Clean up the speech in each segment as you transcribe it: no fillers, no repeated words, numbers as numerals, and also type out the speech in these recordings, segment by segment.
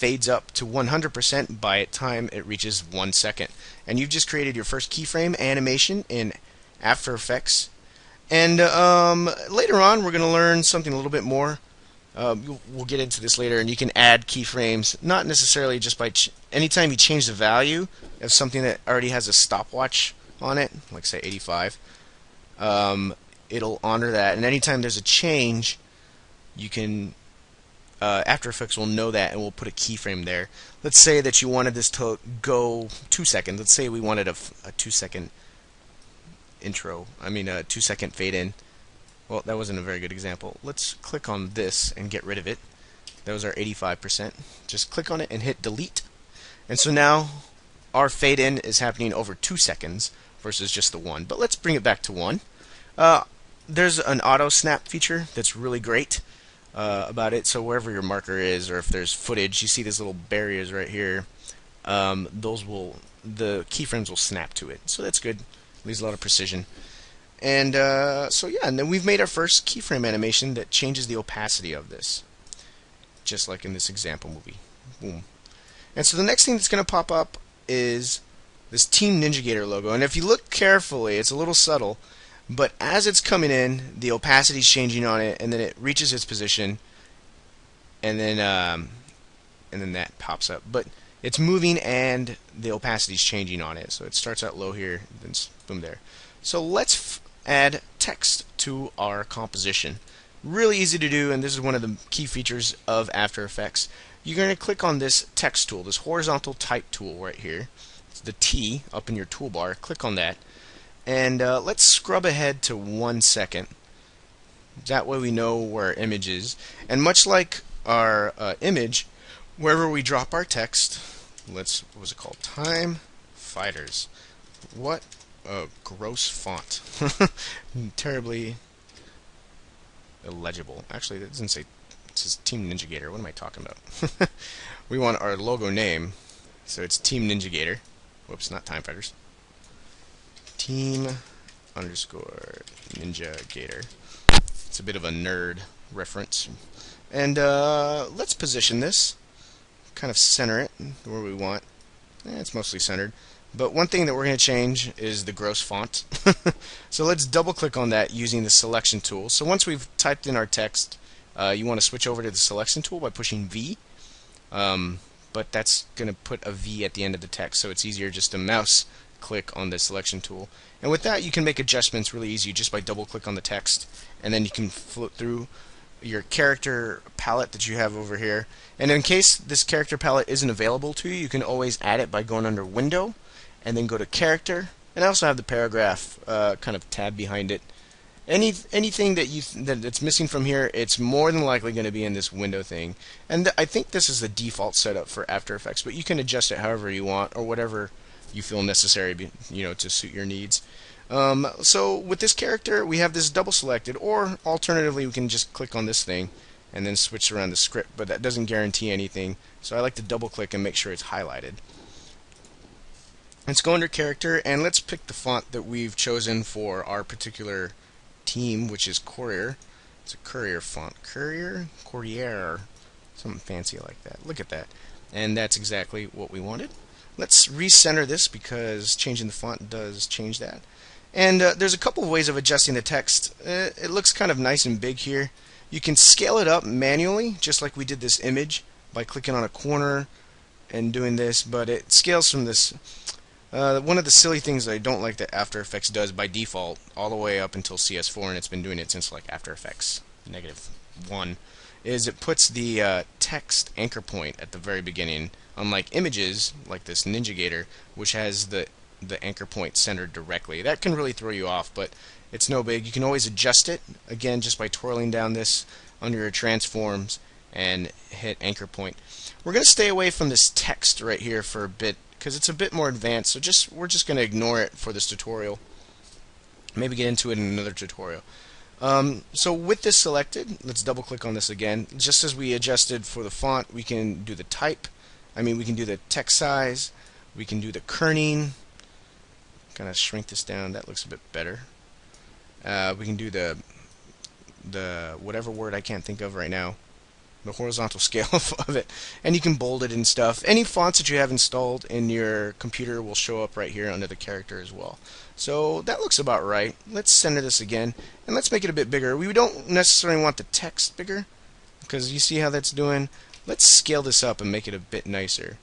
fades up to 100% by the time it reaches 1 second. And you've just created your first keyframe animation in After Effects. And later on, we're going to learn something a little bit more. We'll get into this later, and you can add keyframes, not necessarily just by anytime you change the value of something that already has a stopwatch on it, like say 85. It'll honor that, and anytime there's a change, you can After Effects will know that and will put a keyframe there. Let's say that you wanted this to go 2 seconds. Let's say we wanted a 2-second intro. I mean a 2-second fade in. Well, that wasn't a very good example. Let's click on this and get rid of it. That was our 85%. Just click on it and hit delete. And so now our fade in is happening over 2 seconds versus just the 1. But let's bring it back to 1. There's an auto snap feature that's really great about it. So wherever your marker is, or if there's footage, you see these little barriers right here. The keyframes will snap to it. So that's good. Leaves a lot of precision. And so yeah, and then we've made our first keyframe animation that changes the opacity of this, just like in this example movie. Boom. And so the next thing that's going to pop up is this Team Ninja Gator logo. And if you look carefully, it's a little subtle, but as it's coming in, the opacity is changing on it, and then it reaches its position, and then that pops up. But it's moving, and the opacity is changing on it. So it starts out low here, then boom there. So let's add text to our composition. Really easy to do, and this is one of the key features of After Effects. You're going to click on this text tool, this horizontal type tool right here. It's the T up in your toolbar. Click on that, and let's scrub ahead to 1 second. That way we know where our image is. And much like our image, wherever we drop our text, what was it called? Time Fighters. What a gross font. Terribly illegible. Actually, that doesn't say. It says Team Ninja Gator. What am I talking about? We want our logo name, so it's Team Ninja Gator. Whoops, not Time Fighters. Team _ Ninja Gator. It's a bit of a nerd reference. And let's position this. Kind of center it where we want. It's mostly centered. But one thing that we're going to change is the gross font. So let's double click on that using the selection tool. So once we've typed in our text, you want to switch over to the selection tool by pushing V. But that's going to put a V at the end of the text, so it's easier just to mouse click on the selection tool. And with that, you can make adjustments really easy just by double click on the text, and then you can float through your character palette that you have over here. And in case this character palette isn't available to you, you can always add it by going under Window and then go to Character. And I also have the paragraph kind of tab behind it. Anything that's missing from here, it's more than likely going to be in this window thing. And I think this is the default setup for After Effects, but you can adjust it however you want or whatever you feel necessary, to suit your needs. So with this character, we have this double selected, or alternatively, we can just click on this thing and then switch around the script, but that doesn't guarantee anything. So I like to double click and make sure it's highlighted. Let's go under Character, and let's pick the font that we've chosen for our particular team, which is Courier. It's a Courier font. Courier? Something fancy like that. Look at that. And that's exactly what we wanted. Let's recenter this because changing the font does change that. And there's a couple of ways of adjusting the text. It looks kind of nice and big here. You can scale it up manually, just like we did this image, by clicking on a corner and doing this, but it scales from this. One of the silly things that I don't like that After Effects does by default, all the way up until CS4, and it's been doing it since like After Effects -1, is it puts the text anchor point at the very beginning, unlike images like this Ninja Gator, which has the anchor point centered directly. That can really throw you off, but it's no big. You can always adjust it, again, just by twirling down this under your transforms and hit anchor point. We're going to stay away from this text right here for a bit because it's a bit more advanced, so we're just going to ignore it for this tutorial. Maybe get into it in another tutorial. So with this selected, let's double click on this again. Just as we adjusted for the font, we can do the type. We can do the text size. We can do the kerning. Kind of shrink this down. That looks a bit better. We can do the whatever word I can't think of right now. the horizontal scale of it, and you can bold it and stuff. Any fonts that you have installed in your computer will show up right here under the character as well. So that looks about right. Let's center this again, and let's make it a bit bigger. We don't necessarily want the text bigger, because you see how that's doing. Let's scale this up and make it a bit nicer.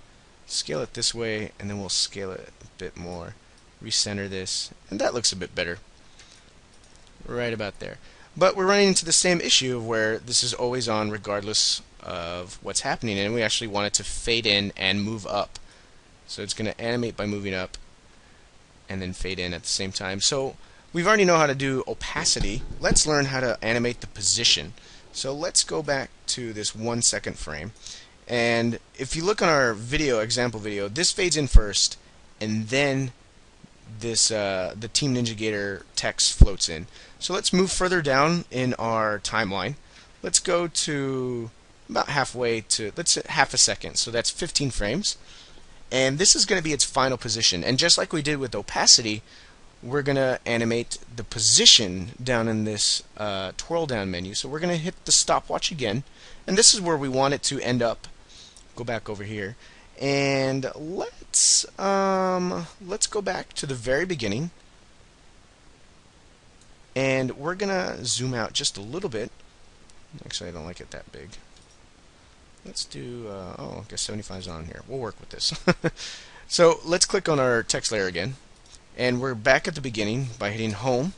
Scale it this way, and then we'll scale it a bit more. Recenter this, and that looks a bit better. Right about there. But we're running into the same issue of where this is always on regardless of what's happening, and we actually want it to fade in and move up. So it's going to animate by moving up and then fade in at the same time. So we've already know how to do opacity. Let's learn how to animate the position. So let's go back to this 1 second frame, and if you look on our video, example video, this fades in first, and then this the Team Ninja Gator text floats in. So let's move further down in our timeline. Let's go to about halfway to, let's say half a second. So that's 15 frames. And this is going to be its final position. And just like we did with opacity, we're going to animate the position down in this twirl down menu. So we're going to hit the stopwatch again. And this is where we want it to end up. Go back over here. And let's go back to the very beginning, and we're gonna zoom out just a little bit. Actually, I don't like it that big. Let's do oh, I guess 75 is on here. We'll work with this. So let's click on our text layer again, and we're back at the beginning by hitting home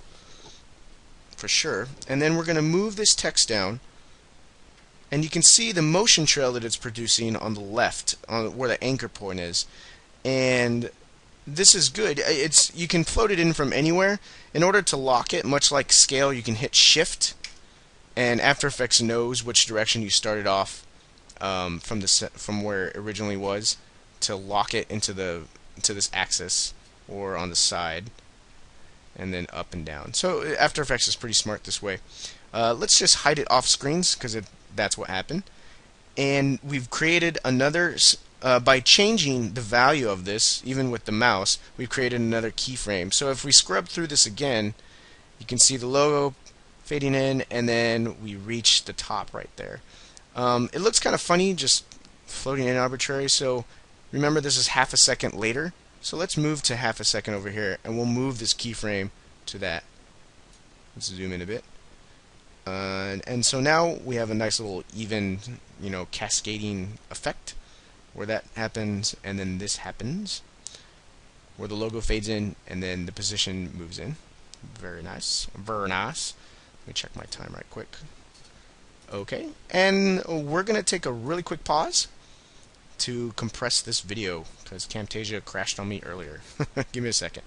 for sure, and then we're gonna move this text down. And you can see the motion trail that it's producing on the left, on where the anchor point is. And this is good. You can float it in from anywhere. In order to lock it, much like scale, you can hit Shift, and After Effects knows which direction you started off from where it originally was, to lock it into this axis or on the side, and then up and down. So After Effects is pretty smart this way. Let's just hide it off screens, because that's what happened. And we've created another, by changing the value of this, even with the mouse, we've created another keyframe. So if we scrub through this again, you can see the logo fading in, and then we reach the top right there. It looks kind of funny, just floating in arbitrary. So remember, this is half a second later. So let's move to half a second over here, and we'll move this keyframe to that. Let's zoom in a bit. And so now we have a nice little even, cascading effect where that happens, and then this happens, where the logo fades in, and then the position moves in. Very nice. Very nice. Let me check my time right quick. Okay, and we're going to take a really quick pause to compress this video, because Camtasia crashed on me earlier. Give me a second.